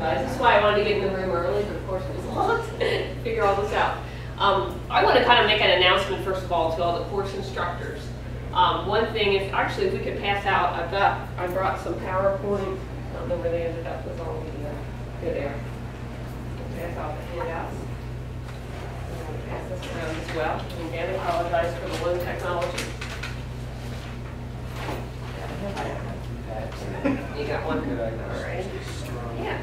apologize. That's why I wanted to get in the room early, but of course it was locked. Figure all this out. I want to kind of make an announcement, first of all, to all the course instructors. One thing is, actually, if we could pass out, I brought some PowerPoint. I don't know where they ended up with all the, here they are. Pass out the handouts. I'm going to pass this around as well. And again, I apologize for the low technology. You got one? All right. Yeah.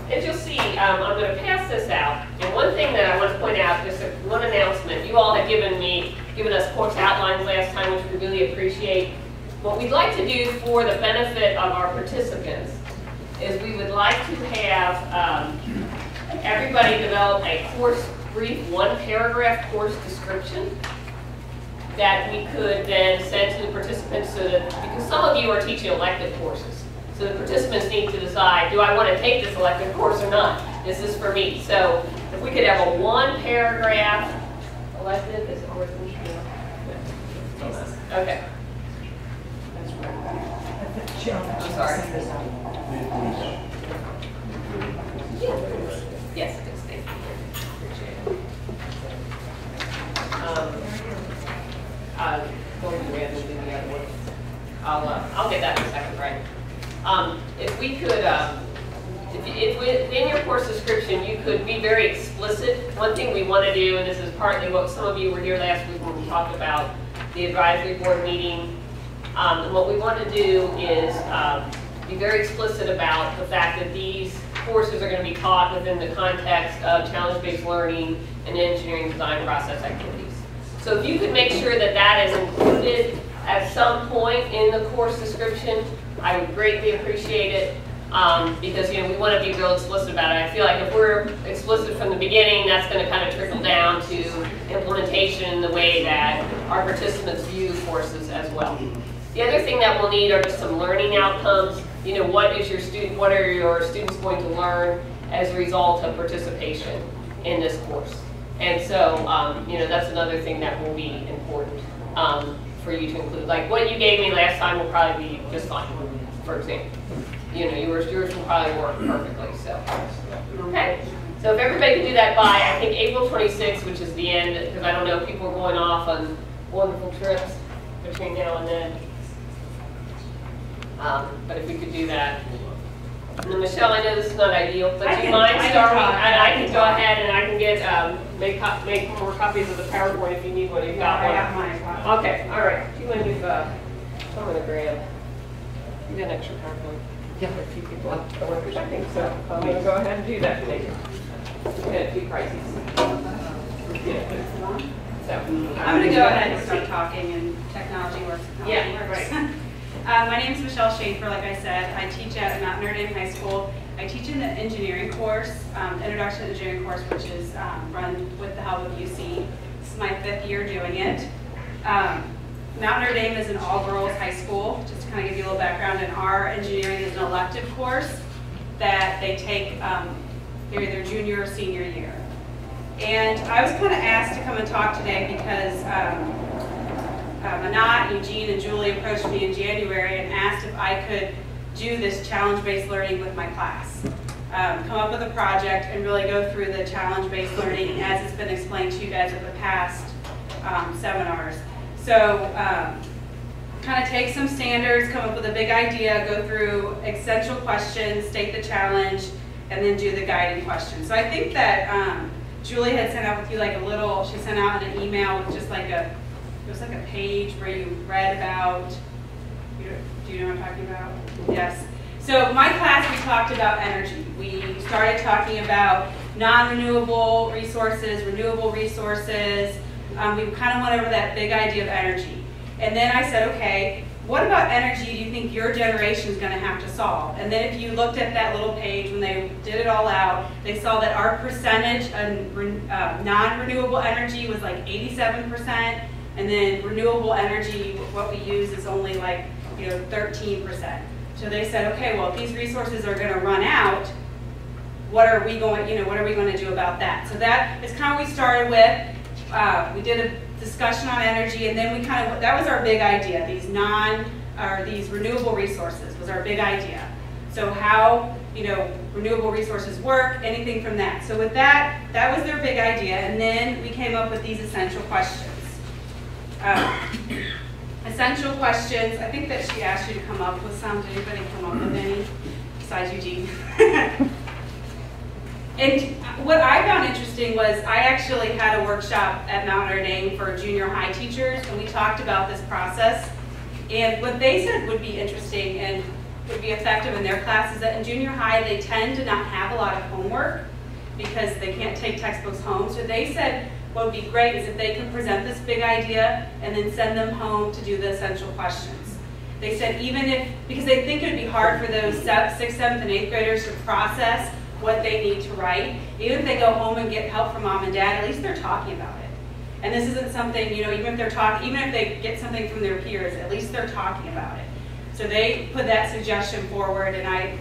As you'll see, I'm going to pass this out. And one thing that I want to point out, just one announcement. You all have given us course outlines last time, which we really appreciate. What we'd like to do for the benefit of our participants is we would like to have everybody develop a course brief, one-paragraph course description that we could then send to the participants, so that, because some of you are teaching elective courses, so the participants need to decide, do I want to take this elective course or not? This is for me. So if we could have a one-paragraph elective, is it worth it? Okay. I'm sorry. Yes, it is. Thank you. Appreciate it. Going to rather than the other one. I'll get that in a second, right? If we could, if within your course description you could be very explicit. One thing we want to do, and this is partly what some of you were here last week when we talked about the advisory board meeting. And what we want to do is be very explicit about the fact that these courses are going to be taught within the context of challenge-based learning and engineering design process activities. So if you could make sure that that is included at some point in the course description, I would greatly appreciate it, because we want to be real explicit about it. I feel like if we're explicit from the beginning, that's going to kind of trickle down to implementation in the way that our participants view courses as well. The other thing that we'll need are just some learning outcomes. What are your students going to learn as a result of participation in this course? And so, that's another thing that will be important for you to include. Like what you gave me last time will probably be just fine, for example. Yours will probably work perfectly. So, okay. So if everybody can do that by, I think, April 26th, which is the end, because I don't know if people are going off on wonderful trips between now and then. But if we could do that. And then Michelle, I know this is not ideal, but do you mind starting? I can go ahead and I can get make more copies of the PowerPoint if you need one. You've got one. I got mine. Okay, all right. Do you want to do? I'm going to grab. You got an extra PowerPoint? Yeah, a few people are workers, I think so. I'm going to go ahead and do that. Thank you. We had a few crises. So I'm going to go ahead and start talking, and technology works. Yeah, right. My name is Michelle Schaefer, like I said. I teach at Mount Notre Dame High School. I teach in the engineering course, Introduction to Engineering course, which is run with the help of UC. This is my 5th year doing it. Mount Notre Dame is an all-girls high school. Just to kind of give you a little background, and our engineering is an elective course that they take their junior or senior year. And I was kind of asked to come and talk today because Manat, Eugene, and Julie approached me in January and asked if I could do this challenge-based learning with my class. Come up with a project and really go through the challenge-based learning as it's been explained to you guys over the past seminars. So kind of take some standards, come up with a big idea, go through essential questions, state the challenge, and then do the guiding questions. So I think that Julie had sent out with you like a little, she sent out an email with just like it was like a page where you read about, do you know what I'm talking about? Yes. So my class, we talked about energy. We started talking about non-renewable resources, renewable resources. We kind of went over that big idea of energy. And then I said, okay, what about energy do you think your generation is going to have to solve? And then if you looked at that little page when they did it all out, they saw that our percentage of non-renewable energy was like 87%, and then renewable energy, what we use, is only like 13%. So they said, okay, well, if these resources are going to run out, what are we going to do about that? So that is kind of what we started with. We did a discussion on energy, and then that was our big idea. These renewable resources was our big idea. So how renewable resources work, anything from that. So with that, that was their big idea, and then we came up with these essential questions. Essential questions, I think that she asked you to come up with some. Did anybody come up with any besides Eugene? And what I found interesting was I actually had a workshop at Mount Notre Dame for junior high teachers, and we talked about this process. And what they said would be interesting and would be effective in their class is that in junior high, they tend to not have a lot of homework because they can't take textbooks home. So they said what would be great is if they can present this big idea and then send them home to do the essential questions. They said even if, because they think it would be hard for those 6th, 7th, and 8th graders to process what they need to write, even if they go home and get help from mom and dad, at least they're talking about it. And this isn't something, even if they're talking, even if they get something from their peers, at least they're talking about it. So they put that suggestion forward, and I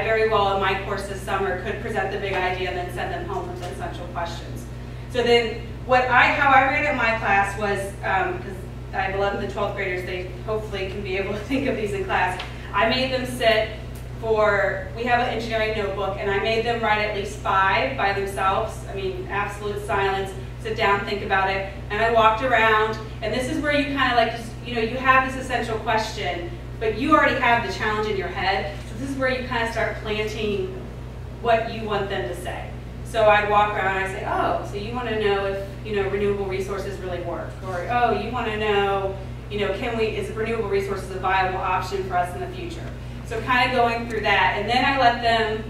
very well in my course this summer could present the big idea and then send them home with essential questions. So then how I ran it in my class was, because I have 11th and 12th graders, they hopefully can be able to think of these in class. I made them sit we have an engineering notebook, and I made them write at least 5 by themselves. I mean, absolute silence, sit down, think about it. And I walked around, and this is where you kind of like, you have this essential question, but you already have the challenge in your head. So this is where you kind of start planting what you want them to say. So I'd walk around and I'd say, oh, so you want to know if, renewable resources really work? Or, oh, you want to know, is renewable resources a viable option for us in the future? So kind of going through that, and then I let them,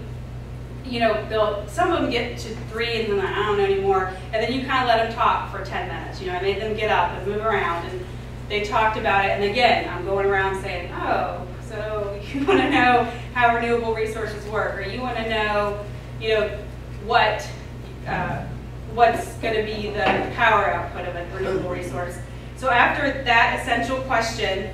some of them get to 3 and then I don't know anymore, and then you kind of let them talk for 10 minutes. I made them get up and move around, and they talked about it, and again, I'm going around saying, oh, so you want to know how renewable resources work, or you want to know, what's going to be the power output of a renewable resource. So after that essential question,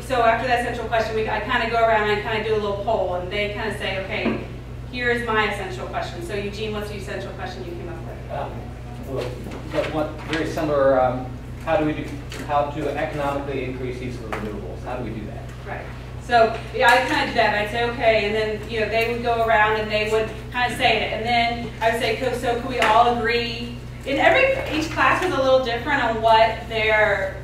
so after that essential question, I kind of go around and I kind of do a little poll, and they kind of say, okay, here is my essential question. So Eugene, what's the essential question you came up with? Very similar. How to economically increase use of renewables? How do we do that? Right. So yeah, I kind of do that. And I'd say, okay, and then they would go around and they would kind of say it, and then I would say, so could we all agree? Each class was a little different on what their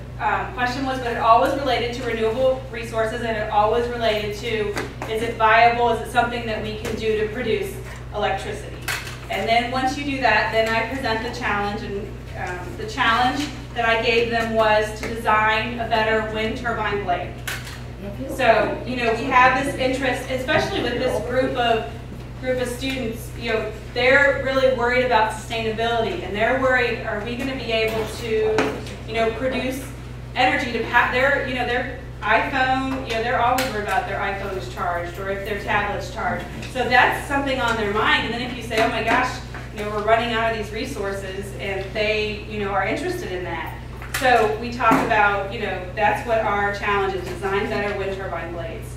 question was, but it always related to renewable resources, and it always related to, is it viable, is it something that we can do to produce electricity? And then once you do that, then I present the challenge, and the challenge that I gave them was to design a better wind turbine blade. So, we have this interest, especially with this group of students, they're really worried about sustainability, and they're worried, are we going to be able to, produce energy to their iPhone, they're always worried about their iPhone is charged or if their tablet's charged. So that's something on their mind. And then if you say, oh my gosh, we're running out of these resources, and they, are interested in that. So we talk about, that's what our challenge is, design better wind turbine blades.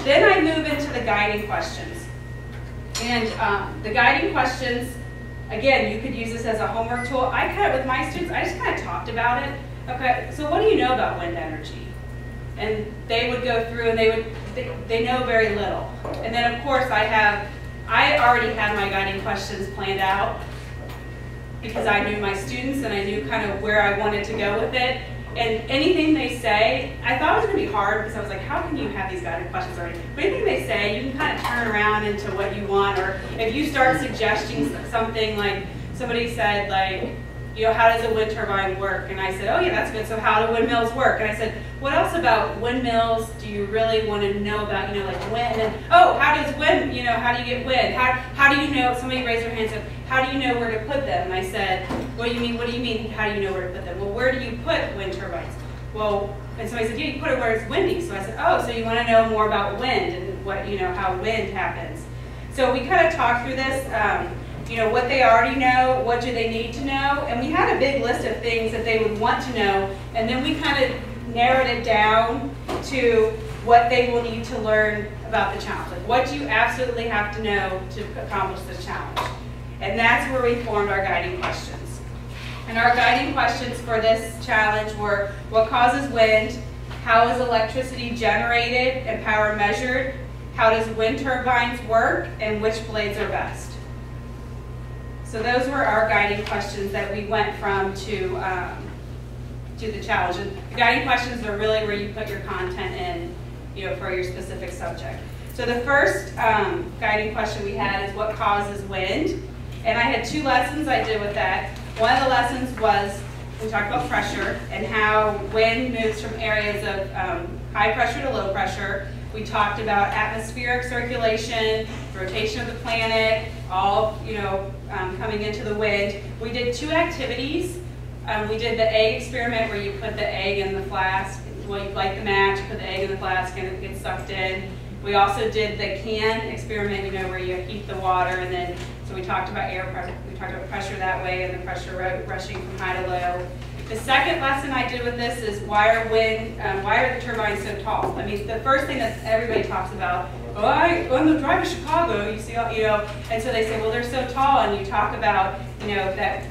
Then I move into the guiding questions. And the guiding questions, again, you could use this as a homework tool. With my students, I just kind of talked about it. Okay, so what do you know about wind energy? And they would go through, and they know very little. And then of course I already had my guiding questions planned out because I knew my students and I knew kind of where I wanted to go with it. And anything they say, I thought it was going to be hard because I was like, how can you have these guided questions already? But anything they say, you can kind of turn around into what you want. Or if you start suggesting something, like somebody said, like, how does a wind turbine work? And I said, oh yeah, that's good. So how do windmills work? And I said, what else about windmills do you really want to know about? Like wind. And oh, how does wind? How do you get wind? How do you know? Somebody raised their hand and said, how do you know where to put them? And I said, what do you mean? How do you know where to put them? Well, where do you put wind turbines? Well, and somebody said, yeah, you put it where it's windy. So I said, oh, so you want to know more about wind and what how wind happens. So we kind of talked through this. What they already know, what do they need to know, and we had a big list of things that they would want to know, and then we kind of narrowed it down to what they will need to learn about the challenge. Like, what do you absolutely have to know to accomplish this challenge? And that's where we formed our guiding questions. And our guiding questions for this challenge were, what causes wind? How is electricity generated and power measured? how does wind turbines work, and which blades are best. So those were our guiding questions that we went from to the challenge. And the guiding questions are really where you put your content in, for your specific subject. So the first guiding question we had is what causes wind? And I had 2 lessons I did with that. One of the lessons was we talked about pressure and how wind moves from areas of high pressure to low pressure. We talked about atmospheric circulation, rotation of the planet, all coming into the wind. We did 2 activities. We did the egg experiment where you put the egg in the flask. Well, you light the match, put the egg in the flask, and it gets sucked in. We also did the can experiment, where you heat the water, and then so we talked about air pressure. We talked about pressure that way, and the pressure rushing from high to low. The second lesson I did with this is why are the turbines so tall? I mean, the first thing that everybody talks about, on the drive to Chicago, you see, and so they say, well, they're so tall, and you talk about, that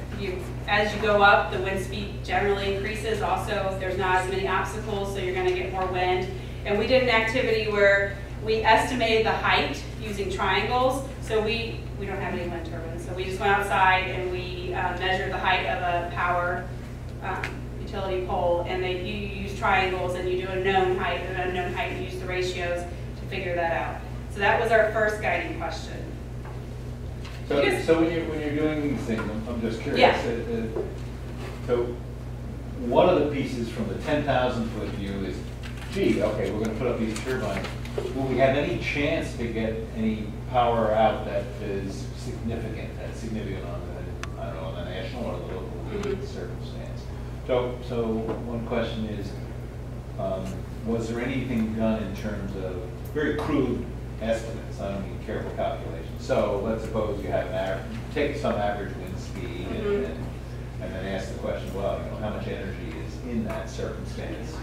as you go up, the wind speed generally increases. Also, there's not as many obstacles, so you're going to get more wind. And we did an activity where we estimated the height using triangles. So we don't have any wind turbines, so we just went outside and we measured the height of a power utility pole, and you use triangles and you do a known height and an unknown height and use the ratios to figure that out. So that was our first guiding question. So when you're doing these things, I'm just curious. Yeah. So one of the pieces from the 10,000 foot view is, gee, okay, we're going to put up these turbines. Will we have any chance to get any power out that is significant on the, I don't know, on the national or the local circumstance? So one question is, was there anything done in terms of very crude estimates? I don't mean careful calculations. So let's suppose you have take some average wind speed and then ask the question, well, how much energy is in that circumstance?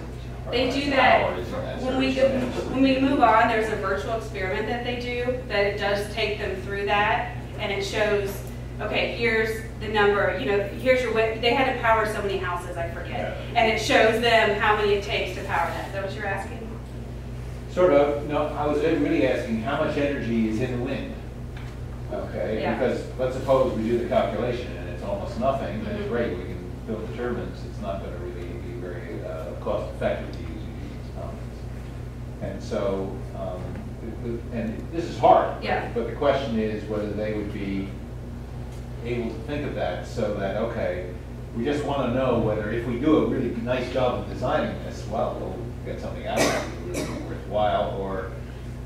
They do that when we move on. There's a virtual experiment that they do that it does take them through that, and it shows, okay, here's the number, here's your wind. They had to power so many houses, I forget, and it shows them how many it takes to power that. Is that what you're asking? Sort of. No, I was really asking how much energy is in the wind. Okay, because let's suppose we do the calculation and it's almost nothing, then great, we can build the turbines. It's not going to really be very cost effective to use these components. And so, and this is hard, but the question is whether they would be able to think of that so that, okay, we just want to know whether if we do a really nice job of designing this, well, we'll get something out of it really worthwhile, or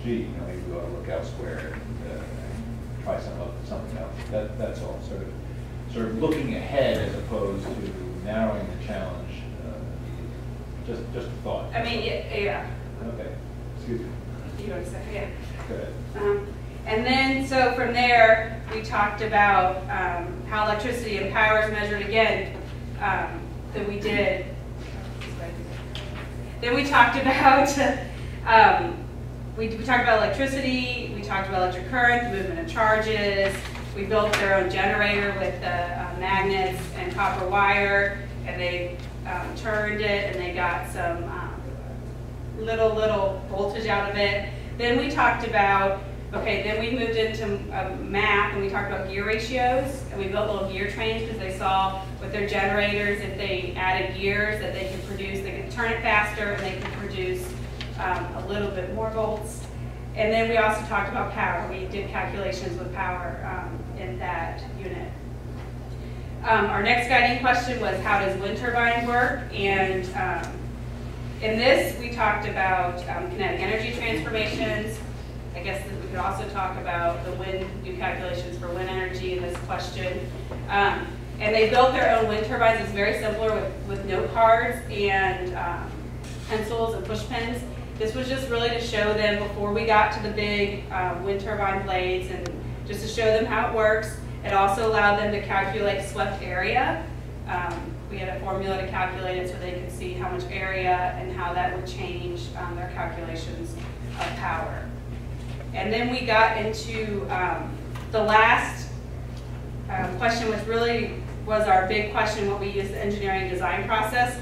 gee, maybe we ought to look elsewhere and try something else. That's all. Sort of looking ahead as opposed to narrowing the challenge. Just a thought. I mean, yeah. Okay. Excuse me. You want to say? Yeah. Go ahead. And then, so from there, we talked about how electricity and power is measured again. That we did. Then we talked about we talked about electricity. We talked about electric current, the movement of charges. We built their own generator with the magnets and copper wire, and they turned it, and they got some little voltage out of it. Then we talked about, okay, then we moved into math, and we talked about gear ratios, and we built little gear trains because they saw with their generators, if they added gears, that they could turn it faster, and they could produce a little bit more volts. And then we also talked about power. We did calculations with power in that unit. Our next guiding question was, how does wind turbines work? And in this, we talked about kinetic energy transformations. I guess that we could also talk about the do calculations for wind energy in this question. And they built their own wind turbines. It's very simpler with note cards and pencils and push pins. This was just really to show them before we got to the big wind turbine blades, and just to show them how it works. It also allowed them to calculate swept area. We had a formula to calculate it so they could see how much area and how that would change their calculations of power. And then we got into the last question, which really was our big question, what we use the engineering design process.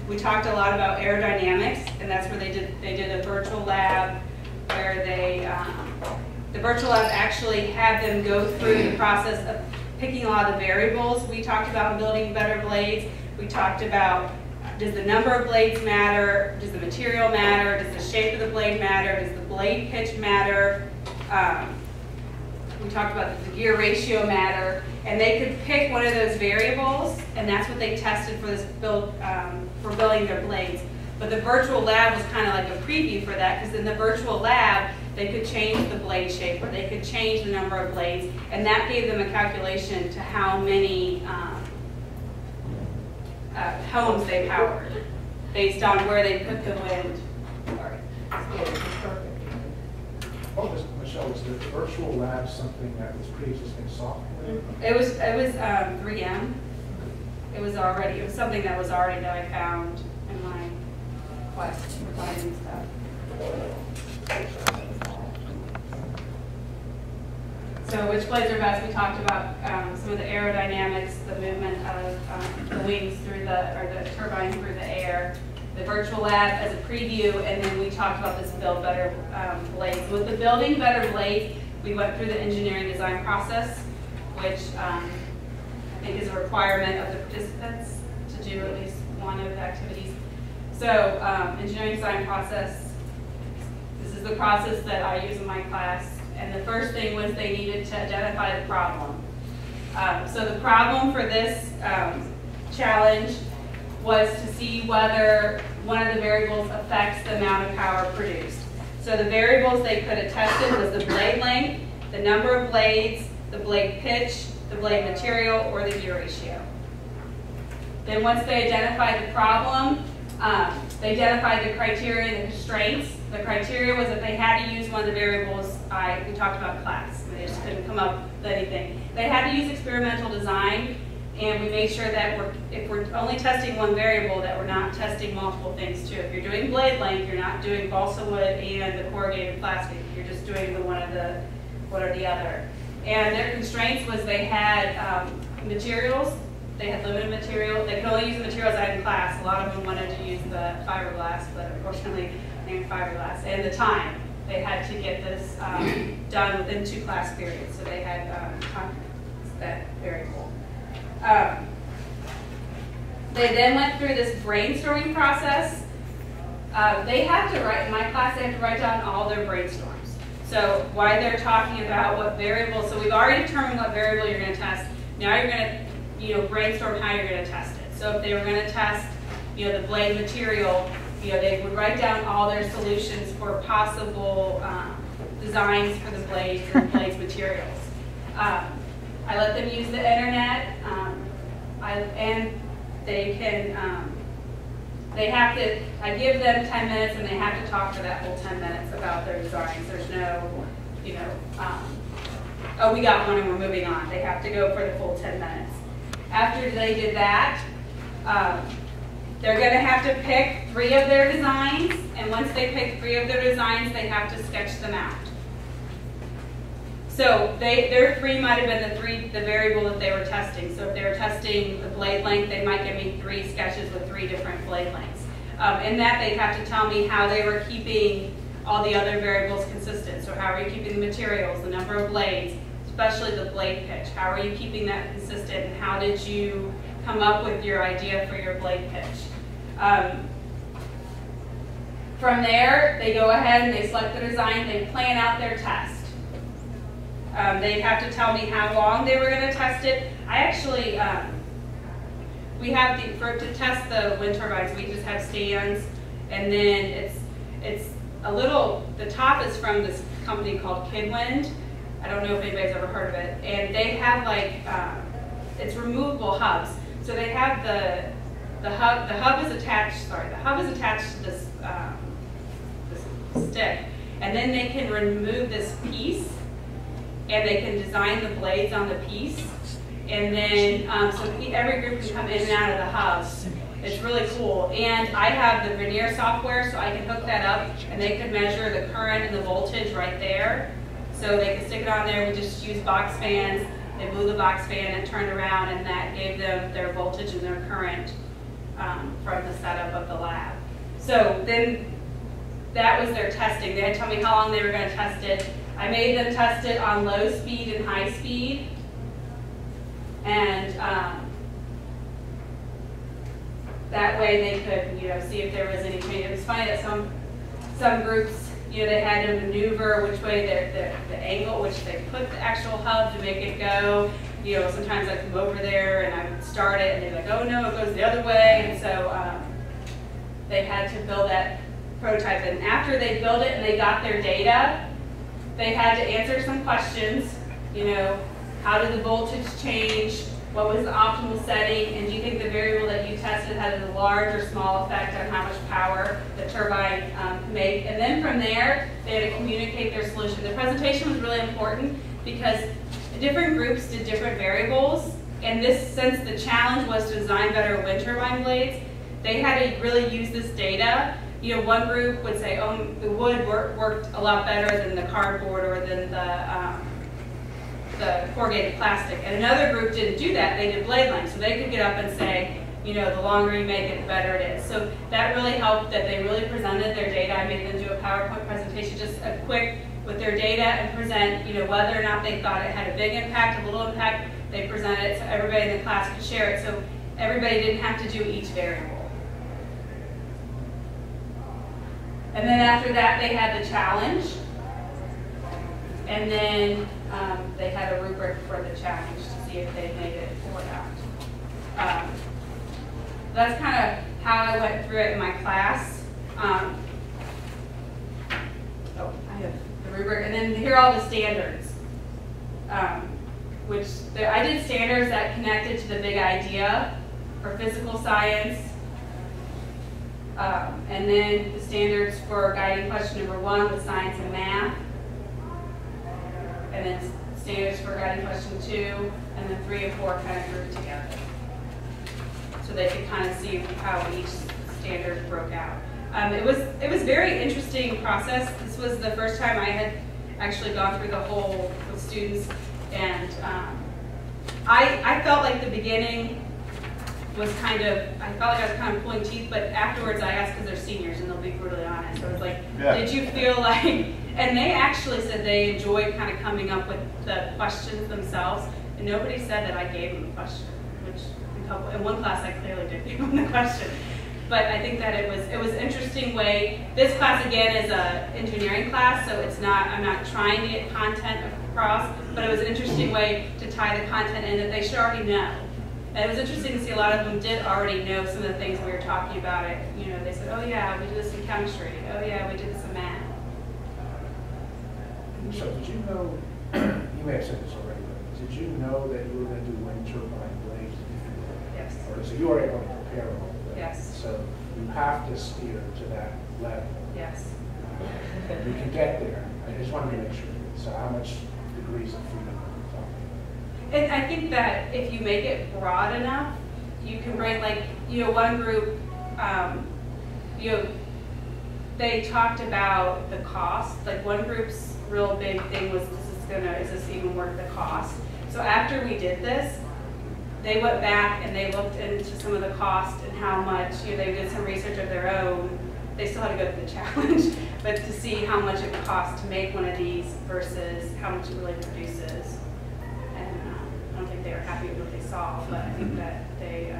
We talked a lot about aerodynamics, and that's where they did a virtual lab where the virtual lab actually had them go through the process of picking a lot of the variables. We talked about building better blades. We talked about, does the number of blades matter? Does the material matter? Does the shape of the blade matter? Does the blade pitch matter? We talked about does the gear ratio matter? And they could pick one of those variables, and that's what they tested for this build, for building their blades. But the virtual lab was kind of like a preview for that, because in the virtual lab, they could change the blade shape, or they could change the number of blades, and that gave them a calculation to how many homes they powered, based on where they put the wind. Oh, Michelle, was the virtual lab something that was pre-existing software? It was 3M. It was something that was already that I found in my quest for finding stuff. So which blades are best? We talked about some of the aerodynamics, the movement of the wings through the turbine through the air. The virtual lab as a preview, and then we talked about this build better blades. With the building better blades, we went through the engineering design process, which I think is a requirement of the participants to do at least one of the activities. So engineering design process, this is the process that I use in my class. And the first thing was they needed to identify the problem. So the problem for this challenge was to see whether one of the variables affects the amount of power produced. So the variables they could have tested was the blade length, the number of blades, the blade pitch, the blade material, or the gear ratio. Then once they identified the problem, they identified the criteria and the constraints. The criteria was that they had to use one of the variables we talked about class. They just couldn't come up with anything. They had to use experimental design, and we made sure that if we're only testing one variable, that we're not testing multiple things too. If you're doing blade length, you're not doing balsa wood and the corrugated plastic. You're just doing one or the other. And their constraints was they had materials. They had limited material. They could only use the materials I had in class. A lot of them wanted to use the fiberglass, but unfortunately, named fiberglass. And the time. They had to get this done within 2 class periods. So they had time, that variable. They then went through this brainstorming process. They have to write, in my class, they have to write down all their brainstorms. So why they're talking about what variable, so we've already determined what variable you're going to test. Now you're going to brainstorm how you're going to test it. So if they were going to test the blade material, they would write down all their solutions for possible designs for the blades and blades materials. I let them use the internet, and they can, I give them 10 minutes and they have to talk for that whole 10 minutes about their designs. There's no, oh, we got one and we're moving on. They have to go for the full 10 minutes. After they did that, they're going to have to pick 3 of their designs, and once they pick 3 of their designs, they have to sketch them out. So their 3 might have been the variable that they were testing. So if they were testing the blade length, they might give me 3 sketches with 3 different blade lengths. In that, they'd have to tell me how they were keeping all the other variables consistent. So how are you keeping the materials, the number of blades, especially the blade pitch? How are you keeping that consistent, and how did you come up with your idea for your blade pitch? From there, they go ahead and they select the design, they plan out their test. They'd have to tell me how long they were going to test it. I actually, we have to test the wind turbines, we just have stands, and then it's a little, the top is from this company called Kidwind. I don't know if anybody's ever heard of it. And they have it's removable hubs. So they have the hub is attached to this, this stick. And then they can remove this piece, and they can design the blades on the piece. And then, so every group can come in and out of the hubs. It's really cool. And I have the Vernier software, so I can hook that up, and they can measure the current and the voltage right there. So they can stick it on there. We just use box fans. They blew the box fan and turned around, and that gave them their voltage and their current from the setup of the lab. So then that was their testing. They had to tell me how long they were going to test it. I made them test it on low speed and high speed. And that way they could, see if there was any change. It was funny that some groups, they had to maneuver which way the angle, which they put the actual hub to make it go. Sometimes I'd come over there and I would start it and they'd be like, oh no, it goes the other way. And so they had to build that prototype. And after they built it and they got their data, they had to answer some questions. How did the voltage change? What was the optimal setting? And do you think the variable that you tested had a large or small effect on how much power the turbine could make? And then from there, they had to communicate their solution. The presentation was really important because different groups did different variables. And since the challenge was to design better wind turbine blades, they had to really use this data. One group would say, oh, the wood worked a lot better than the cardboard or than the corrugated plastic. And another group didn't do that. They did blade length. So they could get up and say, the longer you make it, the better it is. So that really helped that they really presented their data. I made them do a PowerPoint presentation, just a quick with their data and present, whether or not they thought it had a big impact, a little impact. They presented it so everybody in the class could share it. So everybody didn't have to do each variable. And then after that, they had the challenge. And then they had a rubric for the challenge to see if they made it or not. That's kind of how I went through it in my class. I have the rubric. And then here are all the standards. I did standards that connected to the big idea for physical science. And then the standards for guiding question number 1 was science and math. And then standards for guiding question 2, and then 3 and 4 kind of grouped together. So they could kind of see how each standard broke out. It was very interesting process. This was the first time I had actually gone through the whole with students, and I felt like the beginning was I felt like I was kind of pulling teeth, but afterwards I asked, because they're seniors and they'll be brutally honest, I was like, Did you feel like, and they actually said they enjoyed kind of coming up with the questions themselves, and nobody said that I gave them the question, which in one class I clearly did give them the question. But I think that it was an interesting way. This class again is an engineering class, so I'm not trying to get content across, but it was an interesting way to tie the content in that they should already know. And it was interesting to see a lot of them did already know some of the things we were talking about. They said, oh yeah, we did this in chemistry. Oh yeah, we did this in math. So did you know, you may have said this already, but did you know that you were going to do wind turbine blades? Yes. So you already going to prepare all of that? Yes. So you have to steer to that level. Yes. You can get there. I just wanted to make sure. So how much degrees of freedom are we talking? And I think that if you make it broad enough, you can bring one group, they talked about the cost. Like one group's real big thing was, is this even worth the cost? So after we did this, they went back and they looked into some of the cost and how much, they did some research of their own. They still had to go through the challenge, but to see how much it would cost to make one of these versus how much it really produces. And I don't think they were happy with what they saw, but I think that they,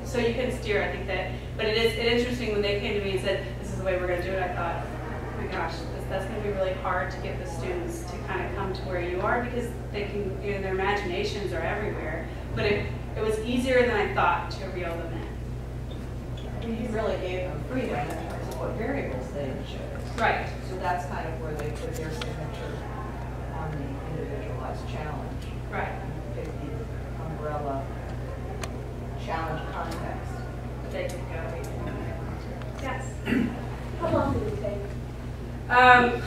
so you can steer, I think that, but it's interesting when they came to me and said, this is the way we're going to do it, I thought, oh my gosh, that's going to be really hard to get the students to kind of come to where you are, because they can, their imaginations are everywhere. But it was easier than I thought to reel them in. You really gave them freedom in terms of what variables they chose. Right. So that's kind of where they put their signature on the individualized challenge. Right. Pick the umbrella challenge context. They could go. Yes. How long did it take? I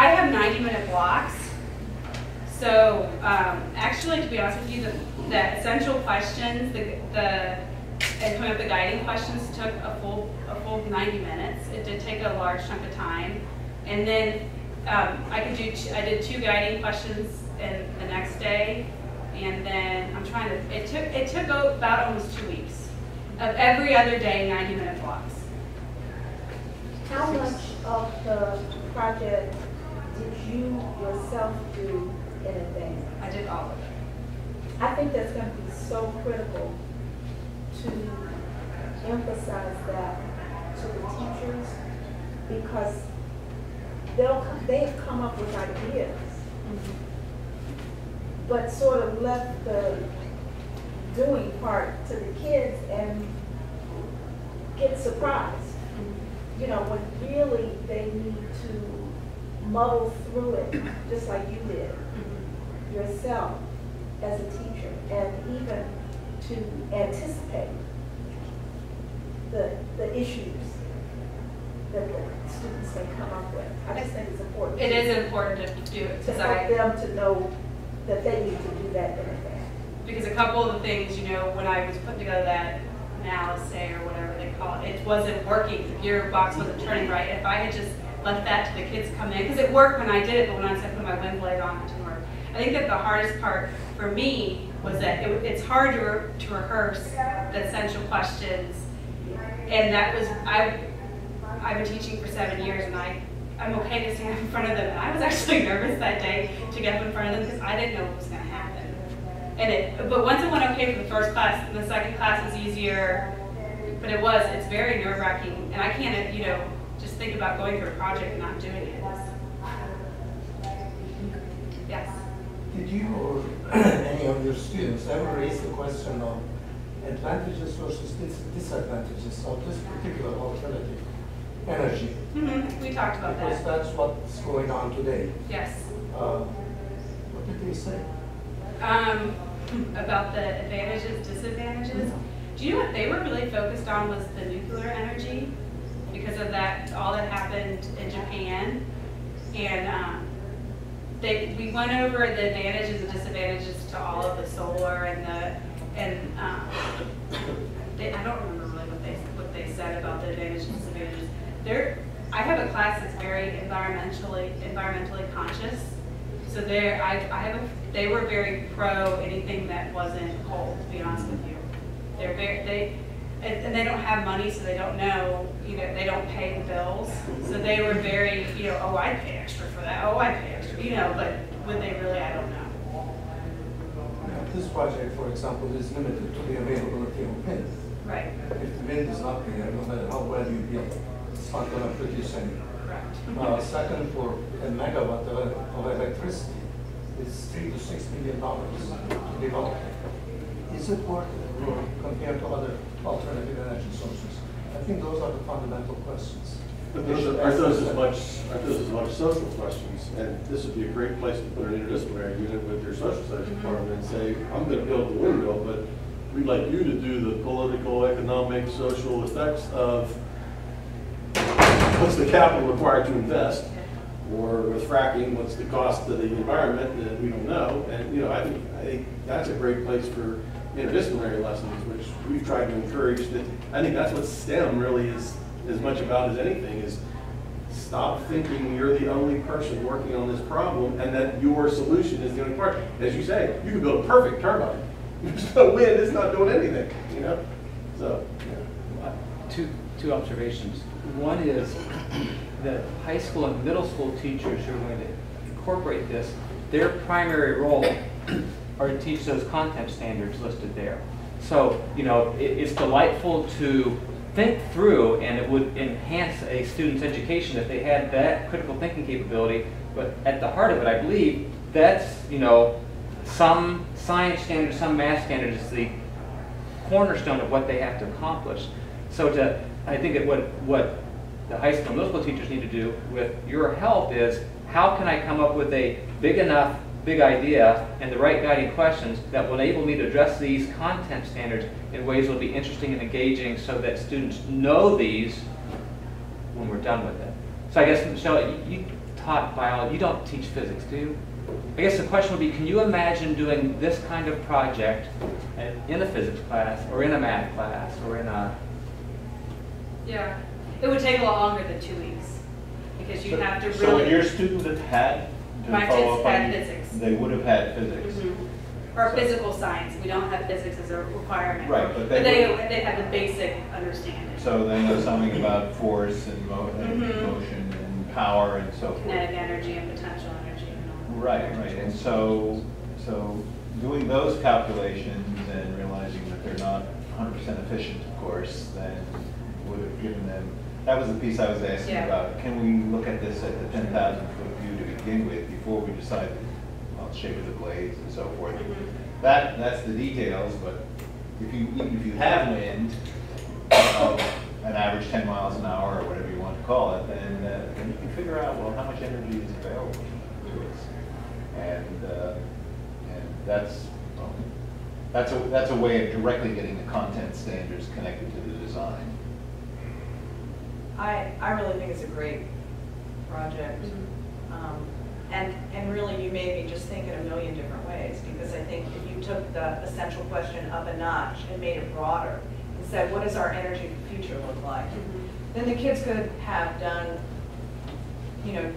have 90-minute blocks. So actually, to be honest with you, the essential questions, and coming up with the guiding questions took a full 90 minutes. It did take a large chunk of time. And then I did 2 guiding questions in the next day. And then it took about almost 2 weeks of every other day 90-minute blocks. How much of the project did you yourself do in advance? I did all of it. I think that's going to be so critical to emphasize that to the teachers, because they've come up with ideas, but sort of left the doing part to the kids and get surprised. You know, when really they need to muddle through it, just like you did yourself as a teacher, and even to anticipate the issues that the students may come up with. I just think it's important. It is important to do it To help them to know that they need to do that in advance. because a couple of the things, you know, when I was putting together that analysis or whatever they call it, it wasn't working. The gearbox wasn't turning right. If I had just left that to the kids come in, because it worked when I did it, but when I put my wind blade on, it didn't work. I think that the hardest part for me was that it's hard to rehearse the essential questions, and that was I've been teaching for 7 years, and I'm okay to stand in front of them. And I was actually nervous that day to get up in front of them because I didn't know what was going to happen. But once it went okay for the first class, the second class was easier. But it's very nerve-wracking, and I can't, you know, just think about going through a project and not doing it. Yes. Did you or any of your students ever raise the question of advantages versus disadvantages of this particular alternative energy? Mm-hmm. We talked about Because that. that's what's going on today. Yes. What did they say? About the advantages, disadvantages. Do you know what they were really focused on was the nuclear energy, because of that, all that happened in Japan, and we went over the advantages and disadvantages to all of the solar and I don't remember really what they said about the advantages and disadvantages. I have a class that's very environmentally conscious. So they were very pro anything that wasn't coal, to be honest with you. And they don't have money, so they don't know, you know, they don't pay the bills. So they were very, you know, oh, I'd pay extra for that. Oh, I'd pay extra, you know, but would they really? I don't know. Now, this project, for example, is limited to the availability of wind. Right. If the wind is not there, no matter how well you build, it's not going to produce any. Correct. Second, for a megawatt of electricity, it's $3 to $6 million to develop. Is it worth it compared to other alternative energy sources? I think those are the fundamental questions. But aren't those as much social questions? And this would be a great place to put an interdisciplinary unit with your social studies department and say, I'm going to build the windmill, but we'd like you to do the political, economic, social effects of what's the capital required to invest, or with fracking, what's the cost to the environment that we don't know. And you know, I think that's a great place for interdisciplinary lessons, which we've tried to encourage. That I think that's what STEM really is as much about as anything, is stop thinking you're the only person working on this problem and that your solution is the only part. As you say, you can build a perfect turbine. There's no wind, it's not doing anything, you know? So, yeah. Two observations. One is that high school and middle school teachers who are going to incorporate this, their primary role are to teach those content standards listed there. So, you know, it's delightful to think through, and it would enhance a student's education if they had that critical thinking capability. But at the heart of it, I believe that's, you know, some science standards, some math standards is the cornerstone of what they have to accomplish. So I think that what the high school and middle school teachers need to do with your help is, how can I come up with a big idea and the right guiding questions that will enable me to address these content standards in ways that will be interesting and engaging, so that students know these when we're done with it. So I guess, Michelle, you taught biology. You don't teach physics, do you? I guess the question would be, can you imagine doing this kind of project in a physics class, or in a math class, or in a... Yeah. It would take a lot longer than 2 weeks, because you'd have to really... So when your students had to My follow kids up had on physics. they would have had physics. or physical science. We don't have physics as a requirement. Right, but But they they have the basic understanding. So they know something about force and Mhm. motion and power and so forth. Kinetic energy and potential energy and all. Right, and so doing those calculations and realizing that they're not 100% efficient, of course, then would have given them, that was the piece I was asking Yeah. about. Can we look at this at the 10,000-foot view to begin with before we decide, well, shape of the blades and so forth? Mhm. That's the details, but even if you have wind, an average 10 miles an hour or whatever you want to call it, then you can figure out, well, how much energy is available to us. And that's a way of directly getting the content standards connected to the design. I really think it's a great project. And really, you made me just think in a million different ways, because I think if you took the essential question up a notch and made it broader and said, what does our energy future look like? Then the kids could have done, you know,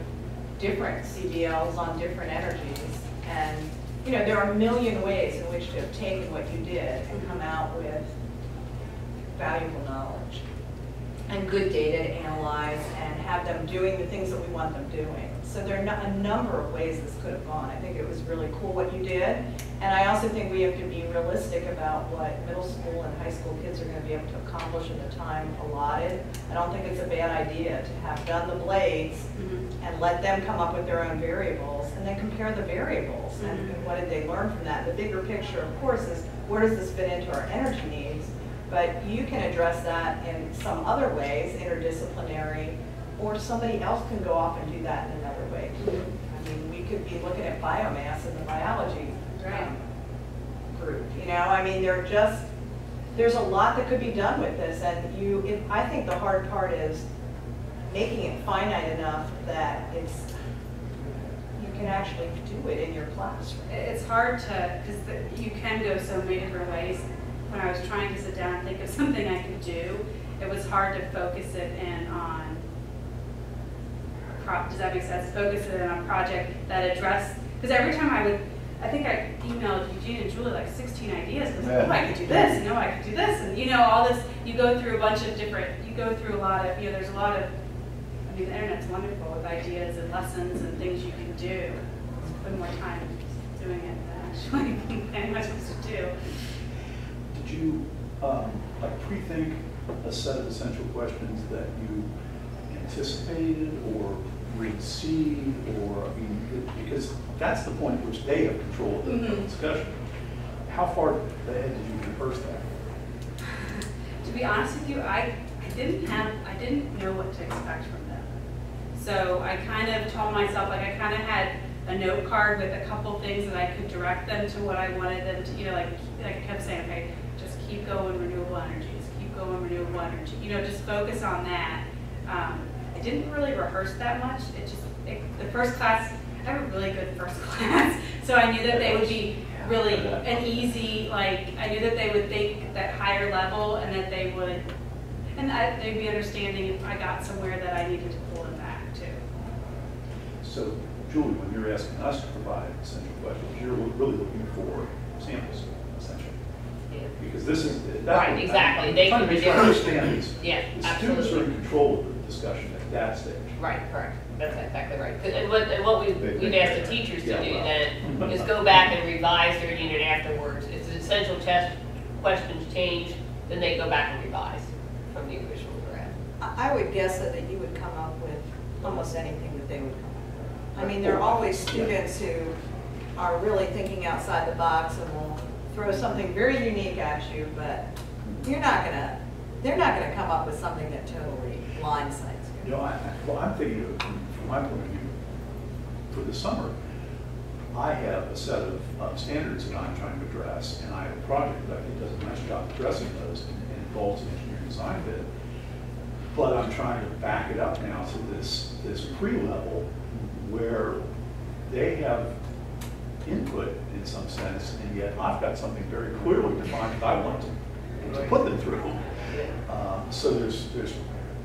different CDLs on different energies. And, you know, there are a million ways in which to have taken what you did and come out with valuable knowledge and good data to analyze and have them doing the things that we want them doing. So there are a number of ways this could have gone. I think it was really cool what you did. And I also think we have to be realistic about what middle school and high school kids are going to be able to accomplish in the time allotted. I don't think it's a bad idea to have done the blades and let them come up with their own variables and then compare the variables and what did they learn from that. The bigger picture, of course, is where does this fit into our energy needs? But you can address that in some other ways, interdisciplinary, or somebody else can go off and do that in another way too. I mean, we could be looking at biomass in the biology group. You know, I mean, there's a lot that could be done with this, and I think the hard part is making it finite enough that you can actually do it in your classroom. It's hard to, because you can go so many different ways. When I was trying to sit down and think of something I could do, it was hard to focus it in on, does that make sense? Focus it in on a project that addressed, because every time I think I emailed Eugene and Julie like 16 ideas, because oh, I could do this, and I could do this, and you know, all this, you go through a bunch of different, you go through a lot of, there's a lot of, I mean, the internet's wonderful with ideas and lessons and things you can do. Spend more time doing it than actually planning what you're supposed to do. Did you pre-think a set of essential questions that you anticipated or received, or I mean, because that's the point at which they have control of the discussion. How far ahead did you rehearse that? To be honest with you, I didn't know what to expect from them. So I kind of told myself, like I kind of had a note card with a couple things that I could direct them to what I wanted them to, like I kept saying, okay, just keep going renewable energies, keep going renewable energy, just focus on that. I didn't really rehearse that much. The first class, I have a really good first class, so I knew that they would be really an easy, like, I knew that they would think that higher level and that they would, they'd be understanding if I got somewhere that I needed to pull them back to. So, Julie, when you're asking us to provide essential questions, you're really looking for samples, essentially. Yeah. Because this is... Right, exactly. They can make sure I understand this. Yeah, the absolutely. students are in control of the discussion at that stage. Right, correct. That's exactly right. And what we've asked the teachers to do then is go back and revise their unit afterwards. If the essential test questions change, then they go back and revise from the original draft. I would guess that you would come up with almost anything that they would come up with. I mean, there are always students who are really thinking outside the box and will throw something very unique at you, but they're not gonna come up with something that totally blindsides you. I'm thinking of, from my point of view, for the summer, I have a set of standards that I'm trying to address, and I have a project that I think does a nice job addressing those and involves an engineering design bit. But I'm trying to back it up now to this pre-level where they have input in some sense, and yet I've got something very clearly defined that I want to put them through. So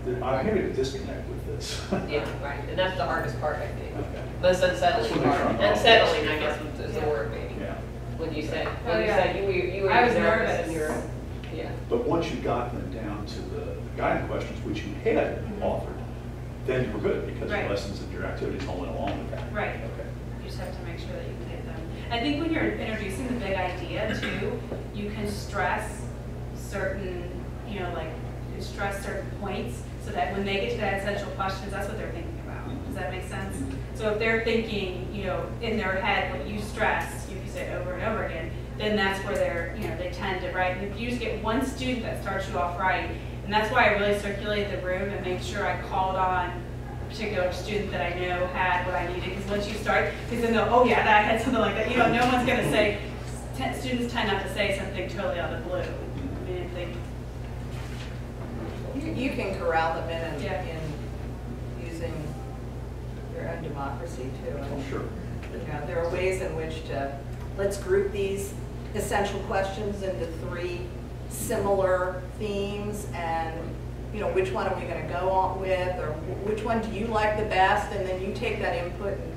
I'm having a disconnect with this. Yeah, right. And that's the hardest part, I think. Okay. Most unsettling part. Unsettling, I guess, is the word maybe. Yeah. when you said, Oh, yeah. you were I was nervous nervous. and you were, yeah. But once you got them down to the guiding questions, which you had offered, then you were good, because your Right. lessons and your activities all went along with that. Right. Okay. You just have to make sure that you can get them. I think when you're introducing the big idea too, you can stress certain, you know, like, you can stress certain points so that when they get to that essential questions, that's what they're thinking about. Does that make sense? So if they're thinking, you know, in their head what you stress, you say over and over again, then that's where they're, you know, they tend to write. And if you just get one student that starts you off right, and that's why I really circulated the room and made sure I called on a particular student that I know had what I needed. Because once you start, because then they'll, oh yeah, that had something like that. You know, no one's going to say, students tend not to say something totally out of the blue. I mean, if they, You can corral them in, Yeah. in using your own democracy too. Oh, sure. You know, there are ways in which to, let's group these essential questions into 3 similar themes, and you know, which one are we going to go on with, or which one do you like the best, and then you take that input and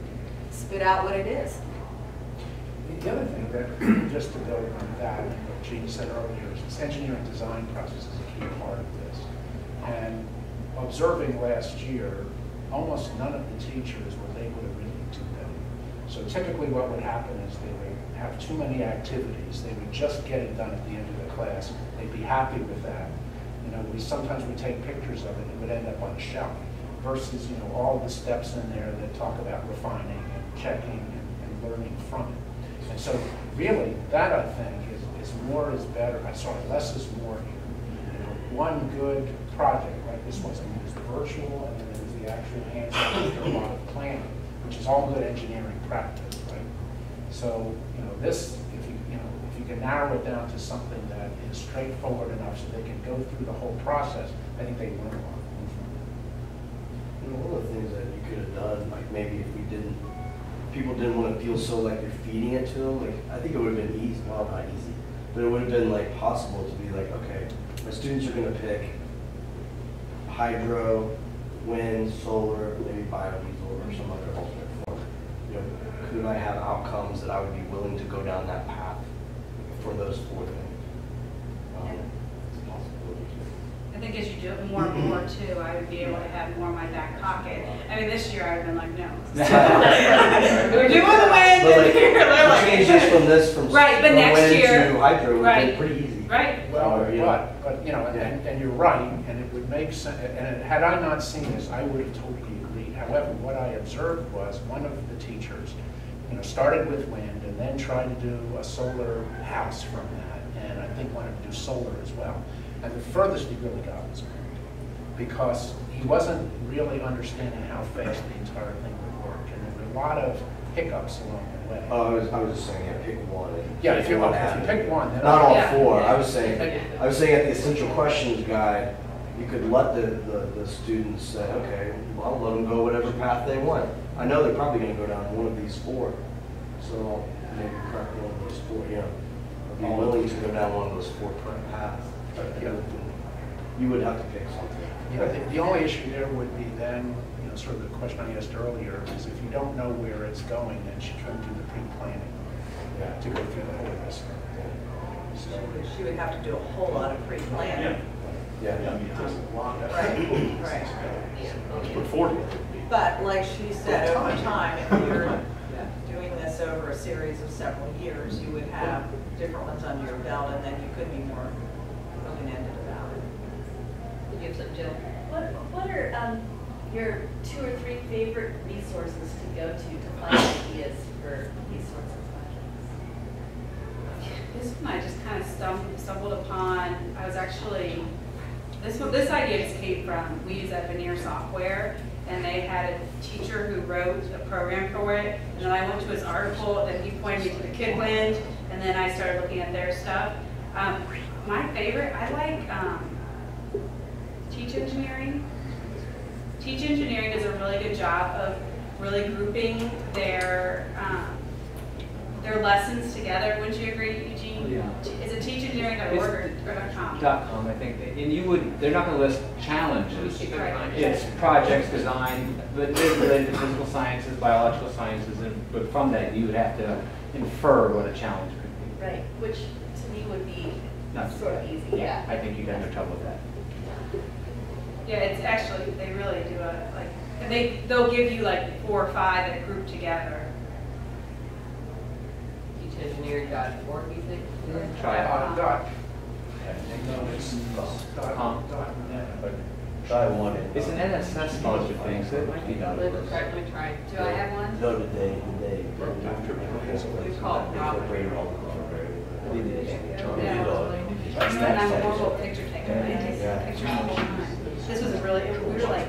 spit out what it is. The other thing that, just to build on that, what Jean said earlier, is this engineering design process is a key part of this. And observing last year, almost none of the teachers were able to really do that. So typically what would happen is they would have too many activities. They would just get it done at the end of the class. They'd be happy with that. You know, sometimes we take pictures of it, it would end up on a shelf, versus, you know, all the steps in there that talk about refining and checking and learning from it. And so really, that I think is more is better. I'm sorry, less is more here. You know, one good project like this was, I mean, it was the virtual, and then there was the actual hands-on, after a lot of planning, which is all good engineering practice, right? So, you know, this, if you can narrow it down to something that is straightforward enough so they can go through the whole process, I think they learn a lot. You know, one of the things that you could have done, like maybe if people didn't want to feel so like you're feeding it to them, like I think it would have been easy, well not easy, but it would have been like possible to be like, okay, my students are going to pick hydro, wind, solar, maybe biodiesel or some other alternate form. You know, could I have outcomes that I would be willing to go down that path for those 4 things? It's a possibility. I think as you do it more and more too, I would be able to have more in my back pocket. I mean, this year I've been like, no. We're doing the wind. But like, Like, changes from this, from right, but next wind year, to hydro would right, be pretty easy. right. Well, you know. but you know, and you're right, and it would make sense, and had I not seen this, I would have totally agreed. However, what I observed was one of the teachers, you know, started with wind and then tried to do a solar house from that, and I think wanted to do solar as well. And the furthest he really got was wind, because he wasn't really understanding how fast the entire thing would work, and there were a lot of hiccups along the way. Oh, I was just saying, yeah, pick one. And Yeah, if you add. pick one, then Not all Yeah. 4. Yeah. I was saying at the essential questions guide, you could let the students say, okay, well, let them go whatever path they want. I know they're probably going to go down one of these 4, so maybe correct one of those 4. You know, be willing to go down one of those 4 paths. You would have to pick something. You know, the only issue there would be then, you know, sort of the question I asked earlier, is if you don't know where it's going, then she couldn't do the pre-planning to go through the whole list. So, She would have to do a whole lot of pre-planning. Yeah. I mean, it takes a lot of Right, right. Let's put 40 in. But like she said, over time, if you're doing this over a series of several years, you would have different ones under your belt, and then you could be more open-ended about it. Did you have something, Jill? What are your 2 or 3 favorite resources to go to find ideas for these sorts of projects? This one I just kind of stumbled upon. I was actually, this idea just came from, we use that Veneer software, and they had a teacher who wrote a program for it, and then I went to his article, and he pointed me to the KidWind, and then I started looking at their stuff. My favorite, I like Teach Engineering. Teach Engineering does a really good job of really grouping their lessons together. Wouldn't you agree, Eugene? Yeah. Is it teachengineering.org or .com? .com, I think, and they're not going to list challenges. Right. It's projects, design, but it is related to physical sciences, biological sciences, but from that you would have to infer what a challenge could Right, which to me would be Not sort of easy, yeah. I think you'd have no trouble with that. Yeah, it's actually, they really do it, like, and they'll give you like 4 or 5 that group together. Teach engineering .org, you think? Try it. No, it's .net. Try one. It's an NSS scholarship thing, so it might be Let done. me try. Do I have one? No, today. We call it property. And I'm a horrible picture taker, I take pictures all the time. This was really, we were like,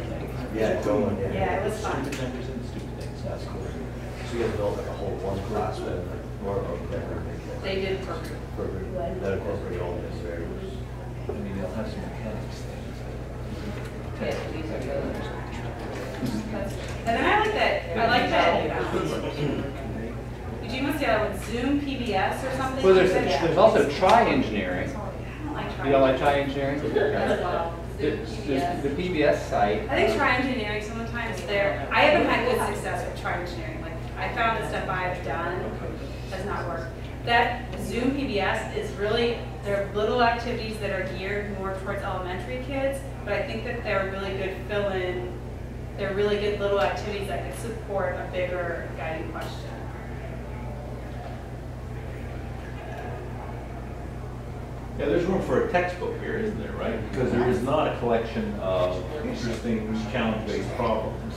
Yeah, going, yeah. yeah, it was fun. That's cool. So you guys built like a whole one class with more of a They did for, that incorporate all these variables. I mean, they'll have some mechanics things. Yeah, these are good. and then I like that, did you must say that with Zoom PBS or something? Well, You said? there's also Tri-Engineering. I don't like You don't like Tri-Engineering? As well. There's the PBS site. I think Tri-Engineering, sometimes I haven't had good success with Tri-Engineering. Like, I found the stuff I've done has not worked. That Zoom PBS is really, they're little activities that are geared more towards elementary kids, but I think that they're really good fill-in, they're really good little activities that could support a bigger guiding question. Yeah, there's room for a textbook here, isn't there, right? Because there is not a collection of interesting challenge-based problems.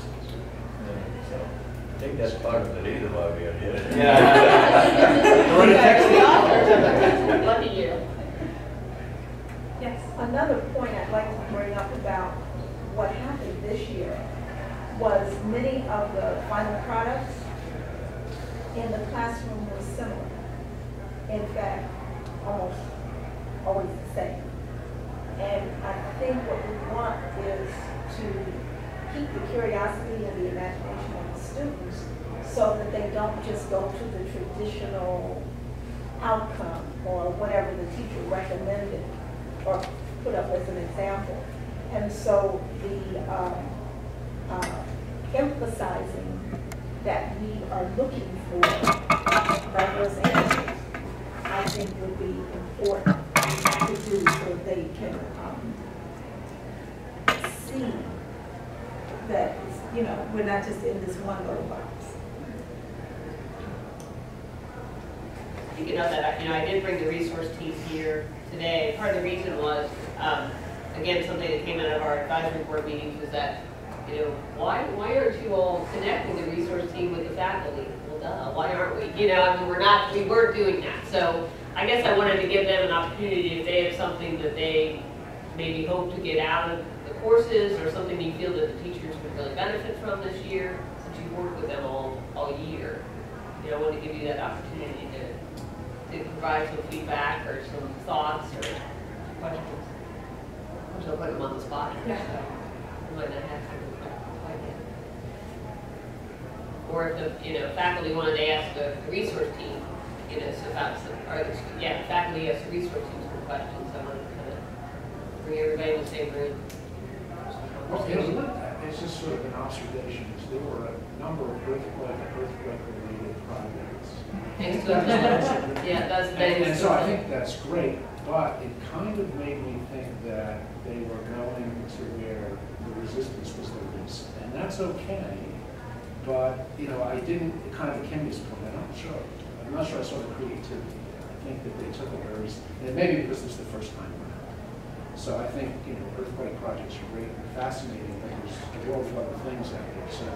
So. I think that's part of it either, Bobby. Yeah. Write a textbook. Lucky you. Yes. Another point I'd like to bring up about what happened this year was many of the final products in the classroom were similar. In fact, almost always the same. And I think what we want is to keep the curiosity and the imagination of the students so that they don't just go to the traditional outcome or whatever the teacher recommended or put up as an example. And so the emphasizing that we are looking for diverse answers, I think would be important to do so they can see that, you know, we're not just in this one little box. Thinking of that, I did bring the resource team here today. Part of the reason was, again, something that came out of our advisory board meetings was that, why aren't you all connecting the resource team with the faculty? Well, duh, why aren't we? We weren't doing that. So I guess I wanted to give them an opportunity if they have something that they maybe hope to get out of the courses or something you feel that the teachers would really benefit from this year, since you've worked with them all year. I want to give you that opportunity to provide some feedback or some thoughts or questions. I'm still putting them on the spot. Yeah. So I might not have to quite yet. Or if the faculty wanted to ask the resource team, so that's the faculty asks the resource team some questions. I want to kind of bring everybody in the same room. It's just sort of an observation. There were a number of earthquake-related projects. Yeah, that's And so I think that's great, but it kind of made me think that they were going to where the resistance was the least, and that's okay. But I didn't kind of Kim's point. I'm not sure I saw the creativity. I think that they took it very, and maybe because this is the first time around. So I think earthquake projects are great and fascinating, but there's a world of other things out there. So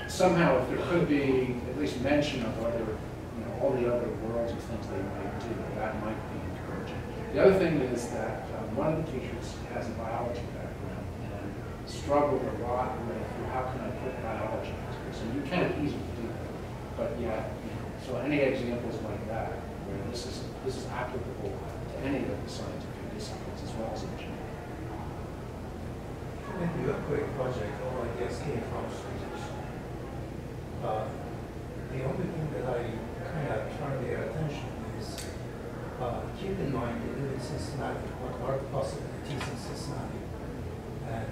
somehow, if there could be at least mention of all the other worlds of things they might do, that might be encouraging. The other thing is that one of the teachers has a biology background and struggled a lot with how can I put biology into this. And you can't easily do that, but yet, so any examples like that where this is applicable to any of the scientific disciplines as well as engineering. Maybe a quick project, or I guess came from students. The only thing that I kind of turn their attention is keep in mind they live in Cincinnati, what are the possibilities in Cincinnati? And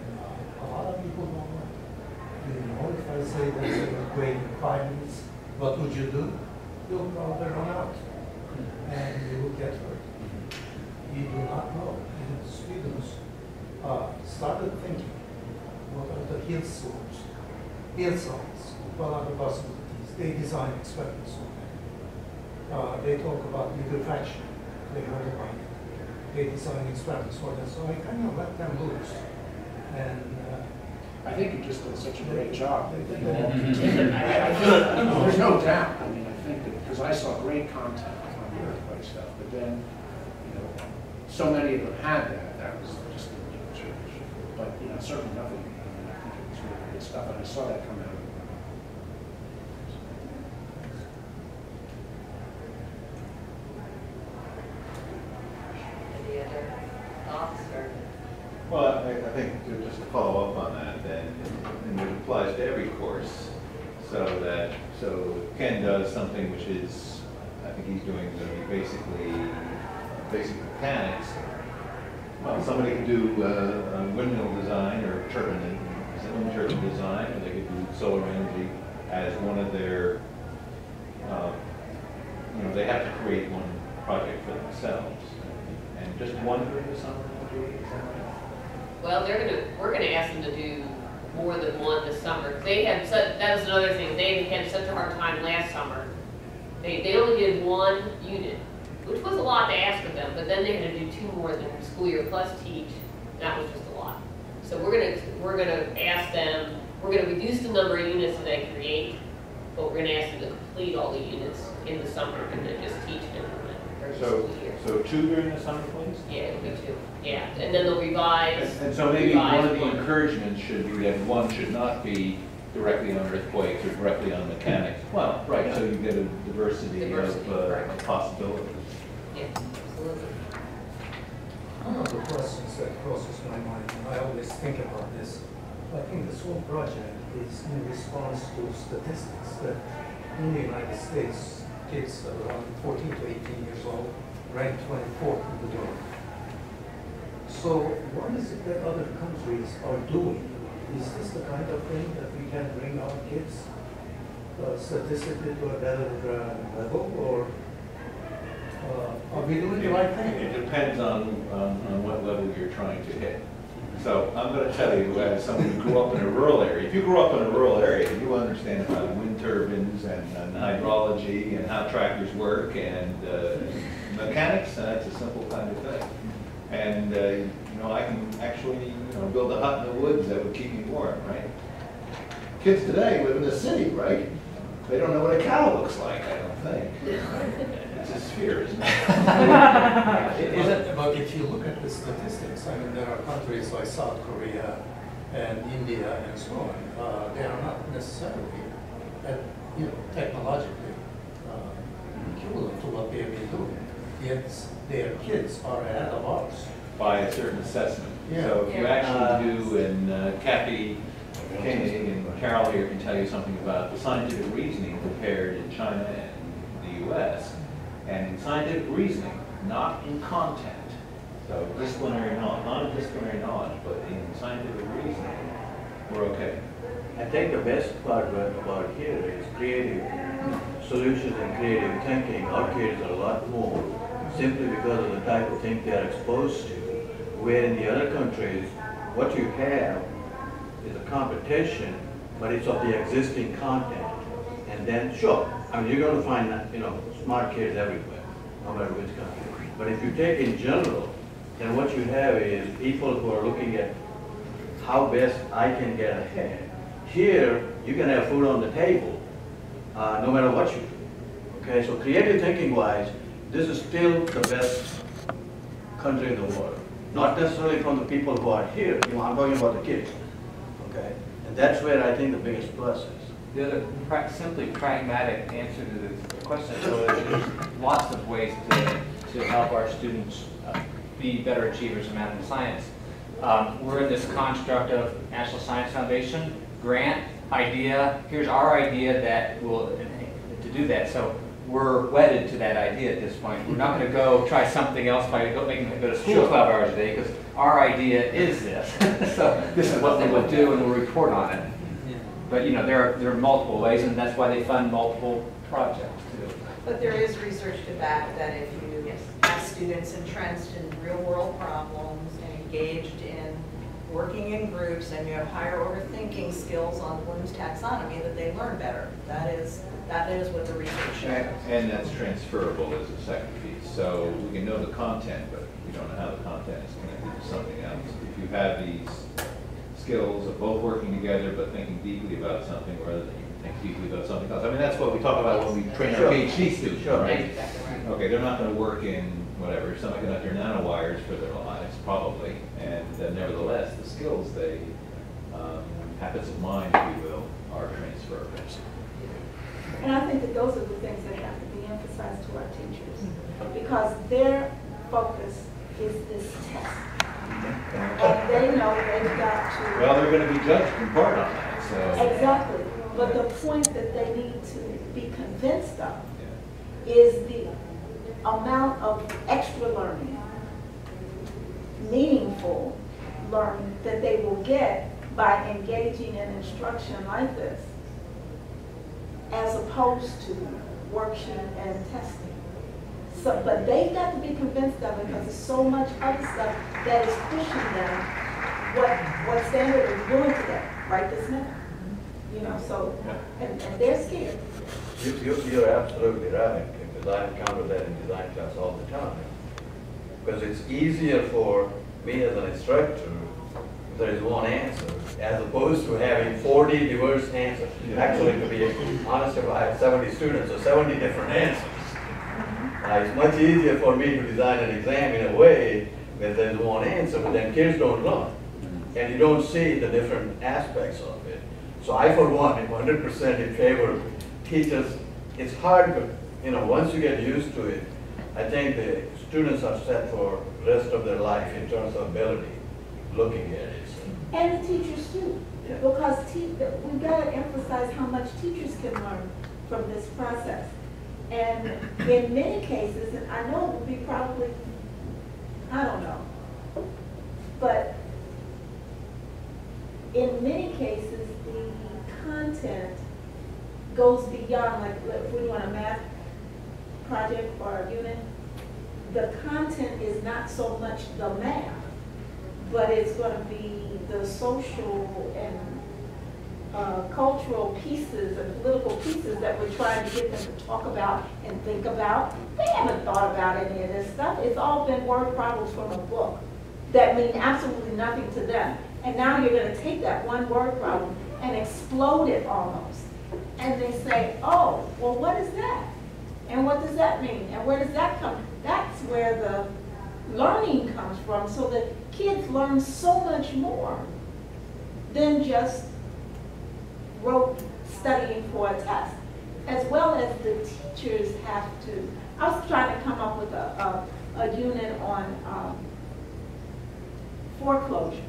a lot of people don't know. If I say there's a grade in 5 minutes, what would you do? You'll probably run out. and you will get hurt. You do not know. And students started thinking, what are the hill slopes, hillsides, what are the possibilities? They design experiments on them. They talk about liquefaction. They heard about it. They design experiments for them. So I kind of let them loose. And I think you just did such a great job. They- They all continue. There's no doubt. I mean, I think that, because I saw great content on the earthquake stuff, but then, so many of them had that was just a little church. But, certainly nothing, I think it was really good stuff, and I saw that come out of it. Any other thoughts or? Well, I think just to follow up on that, then, and it applies to every course, so Ken does something which is, I think he's doing basically basic mechanics. Well, somebody could do windmill design or wind turbine design, or they could do solar energy as one of their, they have to create one project for themselves. And just one during the summer, is that right? Well, we're gonna ask them to do more than one this summer. That was another thing, they had such a hard time last summer. They only did one unit, which was a lot to ask of them, but then they had to do 2 more than school year plus teach. That was just a lot. So we're gonna ask them, we're gonna reduce the number of units that they create, but we're gonna ask them to complete all the units in the summer and then just teach and implement during the school year. So 2 during the summer, please? Yeah, it'll be 2, yeah, and then they'll revise. And so maybe one of the revise encouragements should be that one should not be directly on earthquakes or directly on mechanics. Well, right, so you get a diversity Diversity, of right. possibilities. Yeah, absolutely. one of the questions that crosses my mind, and I always think about this, I think this whole project is in response to statistics that in the United States, kids around 14 to 18 years old rank 24th in the world. So what is it that other countries are doing? Is this the kind of thing that we can bring our kids statistically to a better level, or are we doing the right thing? It depends on what level you're trying to hit. So I'm going to tell you, as someone who grew up in a rural area, if you grew up in a rural area, you understand about wind turbines and hydrology and how tractors work and mechanics, and that's a simple kind of thing. And I can actually build a hut in the woods that would keep me warm, right? Kids today live in the city, right? They don't know what a cow looks like, I don't think. It's a sphere, isn't it? But if you look at the statistics, I mean, there are countries like South Korea and India and so on. They are not necessarily, technologically equivalent to what they have been doing. Yet their kids are ahead of ours. By a certain assessment. Yeah. So if you actually do, and Kathy Koenig and Carol here can tell you something about the scientific reasoning compared in China and the US. And in scientific reasoning, not in content, so disciplinary knowledge, not in disciplinary knowledge, but in scientific reasoning, we're okay. I think the best part about here is creative solutions and creative thinking. Our kids are a lot more simply because of the type of thing they are exposed to. Where in the other countries, what you have is a competition, but it's of the existing content. And then, sure, I mean, you're going to find, smart kids everywhere, no matter which country. But if you take in general, then what you have is people who are looking at how best I can get ahead. Here, you can have food on the table, no matter what you do. Okay, so creative thinking-wise, this is still the best country in the world. Not necessarily from the people who are here, I'm talking about the kids. Okay, and that's where I think the biggest plus is. The other simply pragmatic answer to the question, so there's lots of ways to help our students be better achievers in math and science. We're in this construct of National Science Foundation, grant, idea, here's our idea that will, to do that. So we're wedded to that idea at this point. We're not going to go try something else by making them go to school 12 hours a day, because our idea is this. So this is what they will do, and we'll report on it. But there are multiple ways, and that's why they fund multiple projects too. But there is research to back that if you have students entrenched in real-world problems and engaged in working in groups, and you have higher order thinking skills on Bloom's taxonomy, that they learn better. That is what the research shows. And that's transferable as a second piece. So we can know the content, but we don't know how the content is connected to something else. If you have these skills of both working together but thinking deeply about something rather than you think deeply about something else. I mean, that's what we talk about when we train our PhD students, right? Okay, they're not going to work in whatever, semiconductor nanowires for their lives, probably. And nevertheless, the skills they, habits of mind, if you will, are transferable. And I think that those are the things that have to be emphasized to our teachers, because their focus is this test. And they know they've got to... Well, they're going to be judged in part on that, so... Exactly. But the point that they need to be convinced of is the amount of extra learning, meaningful learning that they will get by engaging in instruction like this, as opposed to worksheet and testing. So, but they've got to be convinced of it, because there's so much other stuff that is pushing them what standard is doing to them right this minute. You know, so, and they're scared. You're absolutely right, because I encounter that in design class all the time. Because it's easier for me as an instructor if there is one answer, as opposed to having 40 diverse answers. Actually, to be honest, if I have 70 students, so 70 different answers. It's much easier for me to design an exam in a way where there's one answer, but then kids don't learn. And you don't see the different aspects of it. So I, for one, am 100% in favor of teachers. It's hard, but once you get used to it, I think the students are set for the rest of their life in terms of ability, looking at it. And the teachers too, because we've got to emphasize how much teachers can learn from this process. And in many cases, and I know it would be probably, I don't know, but in many cases, the content goes beyond, like if we want a math project or a unit, the content is not so much the math, but it's going to be the social and cultural pieces and political pieces that we're trying to get them to talk about and think about. They haven't thought about any of this stuff. It's all been word problems from a book that mean absolutely nothing to them. And now you're going to take that one word problem and explode it almost. And they say, oh, well, what is that? And what does that mean? And where does that come from? That's where the learning comes from, so that kids learn so much more than just rote studying for a test, as well as the teachers have to. I was trying to come up with a unit on foreclosure.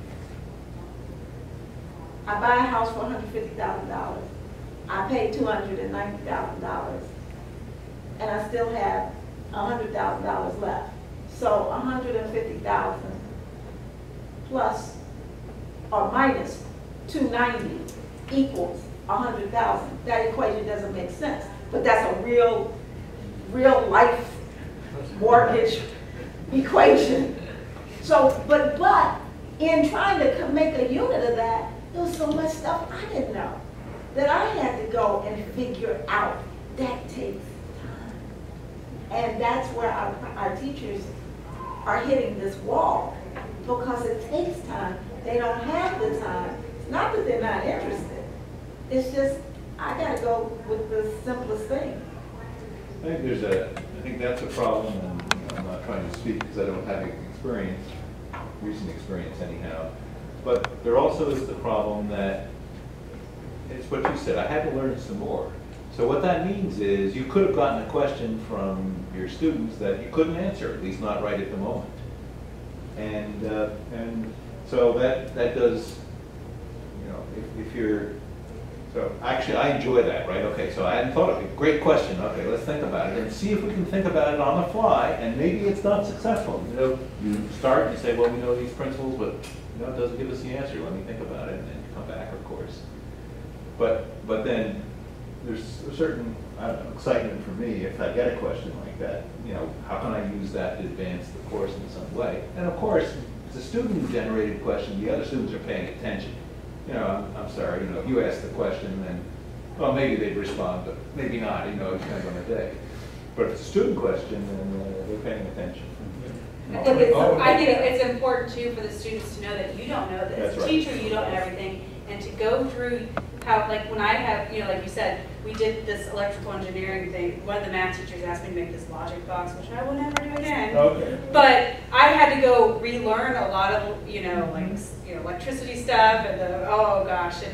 I buy a house for $150,000. I pay $290,000, and I still have $100,000 left. So $150,000 plus or minus $290 equals $100,000. That equation doesn't make sense, but that's a real life mortgage equation. So, but in trying to make a unit of that, there was so much stuff I didn't know that I had to go and figure out. That takes time. And that's where our teachers are hitting this wall, because it takes time. They don't have the time. It's not that they're not interested. It's just, I gotta go with the simplest thing. I think that's a problem, and I'm not trying to speak because I don't have recent experience anyhow. But there also is the problem that it's what you said, I had to learn some more. So what that means is you could have gotten a question from your students that you couldn't answer, at least not right at the moment. And so that does, if you're, so actually I enjoy that, right? Okay, so I hadn't thought of it. Great question. Okay, let's think about it and see if we can think about it on the fly, and maybe it's not successful. You start and you say, well, we know these principles, but it doesn't give us the answer. Let me think about it, and then you come back, of course. But then there's a certain I don't know, excitement for me if I get a question like that. You know, how can I use that to advance the course in some way? And of course, it's a student-generated question. The other students are paying attention. You know, I'm sorry, you know, if you ask the question, then, well, maybe they'd respond, but maybe not, you know, it depends on the day. But if it's a student question, then they're paying attention. I think it's important too for the students to know that you don't know this. That's As a right. teacher, you don't know everything. And to go through how, like when I have, you know, like you said, we did this electrical engineering thing. One of the math teachers asked me to make this logic box, which I will never do again. Okay. But I had to go relearn a lot of, you know, like, you know, electricity stuff and the, oh gosh.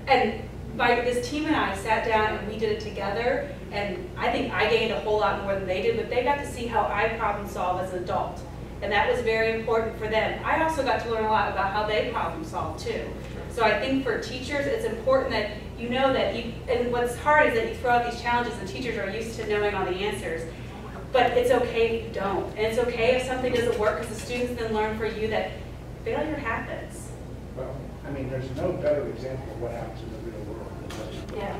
And by this team and I sat down and we did it together. And I think I gained a whole lot more than they did, but they got to see how I problem solve as an adult. And that was very important for them. I also got to learn a lot about how they problem solve too. So I think for teachers, it's important that you know that you, and what's hard is that you throw out these challenges and teachers are used to knowing all the answers. But it's okay if you don't. And it's okay if something doesn't work because the students then learn for you that failure happens. Well, I mean, there's no better example of what happens in the real world than what Yeah.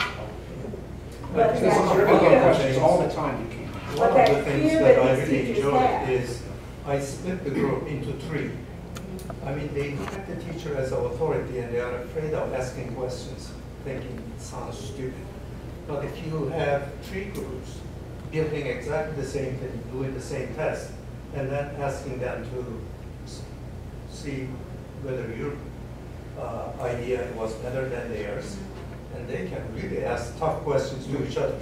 But you're going to get questions all the time you can't. One of the things fear that that I these really teachers enjoy have. is I split the group into three. I mean, they look at the teacher as an authority and they are afraid of asking questions, thinking it sounds stupid. But if you have three groups building exactly the same thing, doing the same test, and then asking them to see whether your idea was better than theirs, and they can really ask tough questions to each other.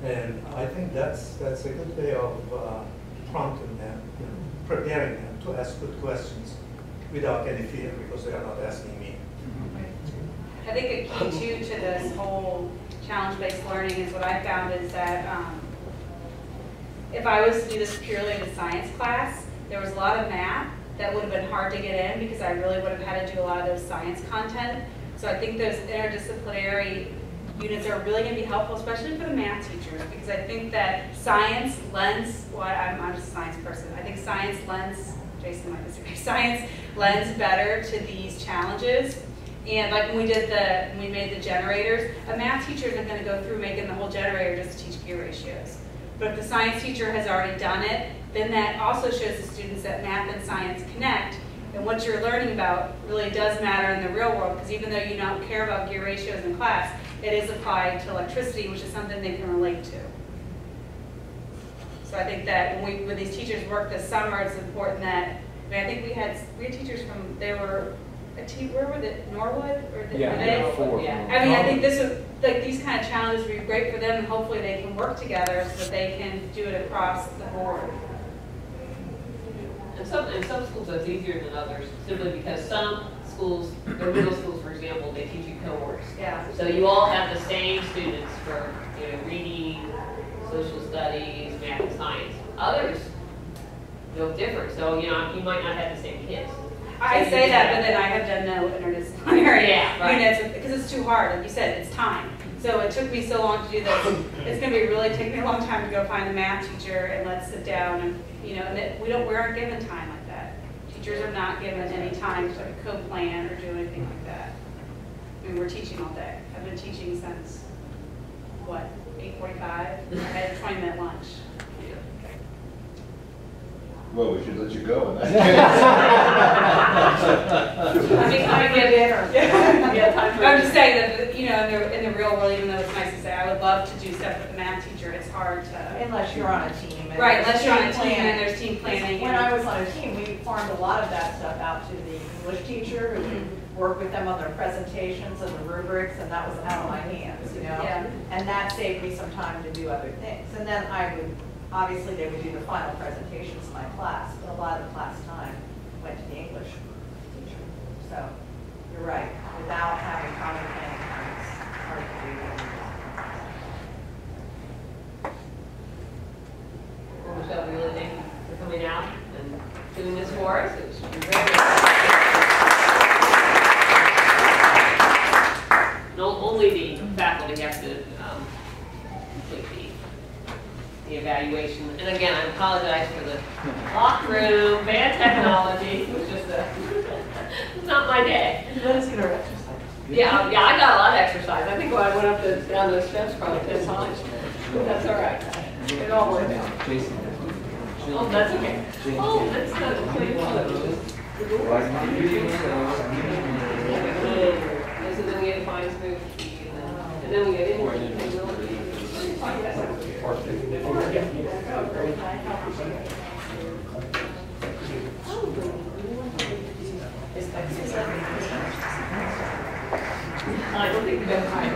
And I think that's a good way of prompting them, you know, preparing them to ask good questions without any fear because they are not asking me. I think a key too to this whole challenge-based learning is what I found is that if I was to do this purely in a science class, there was a lot of math that would have been hard to get in because I really would have had to do a lot of those science content. So I think those interdisciplinary units are really going to be helpful, especially for the math teachers, because I think that science lends, well, I'm just a science person, I think science lends, Jason might disagree, science lends better to these challenges. And like when we made the generators, a math teacher isn't going to go through making the whole generator just to teach gear ratios. But if the science teacher has already done it, then that also shows the students that math and science connect. And what you're learning about really does matter in the real world, because even though you don't care about gear ratios in class, it is applied to electricity, which is something they can relate to. So I think that when these teachers work this summer, it's important that, I mean, I think we had teachers from, they were, where were they, Norwood? Or Yeah, four. Yeah. I mean, I think this is, like, these kind of challenges would be great for them, and hopefully they can work together so that they can do it across the board. And some schools it's easier than others, simply because some schools, the middle schools, for example, they teach you cohorts. Yeah. So you all have the same students for, you know, reading, social studies, math, and science. Others, they'll differ. So, you know, you might not have the same kids. I say that, but then I have done no interdisciplinary Yeah, right. units because it's too hard. Like you said, it's time. So it took me so long to do this. It's going to be really take me a long time to go find the math teacher and let's sit down and, you know, and we aren't given time like that. Teachers are not given any time to co-plan or do anything like that. I mean, we're teaching all day. I've been teaching since, what, 8:45? I had a 20-minute lunch. Well, we should let you go in that I mean, I get dinner. Yeah, time for I'm just saying that, you know, in the real world, even though it's nice to say, I would love to do stuff with the math teacher, it's hard to. Unless you're on a team. and Right, there's unless you're on a team team planning. and there's team planning. When I was on a team, we farmed a lot of that stuff out to the English teacher who would work with them on their presentations and the rubrics, and that was out of my hands, you know? Yeah. And that saved me some time to do other things. And then I would, obviously, they would do the final presentations in my class, but a lot of the class time went to the English teacher. So, you're right, without having common planning time, it's hard to do that. Well, Michelle, we really thank you for coming out and doing this for us. It was very only the faculty have to complete the evaluation. And again, I apologize for the locked room, bad technology. It was just it's not my day. Let us get our exercise. Yeah, I got a lot of exercise. I think I went down those steps probably 10 times. That's all right. It all worked out. Jason. Oh, that's okay. Oh, that's not pretty fun. So then we had to find smooth, and then we get in. I don't think we got high.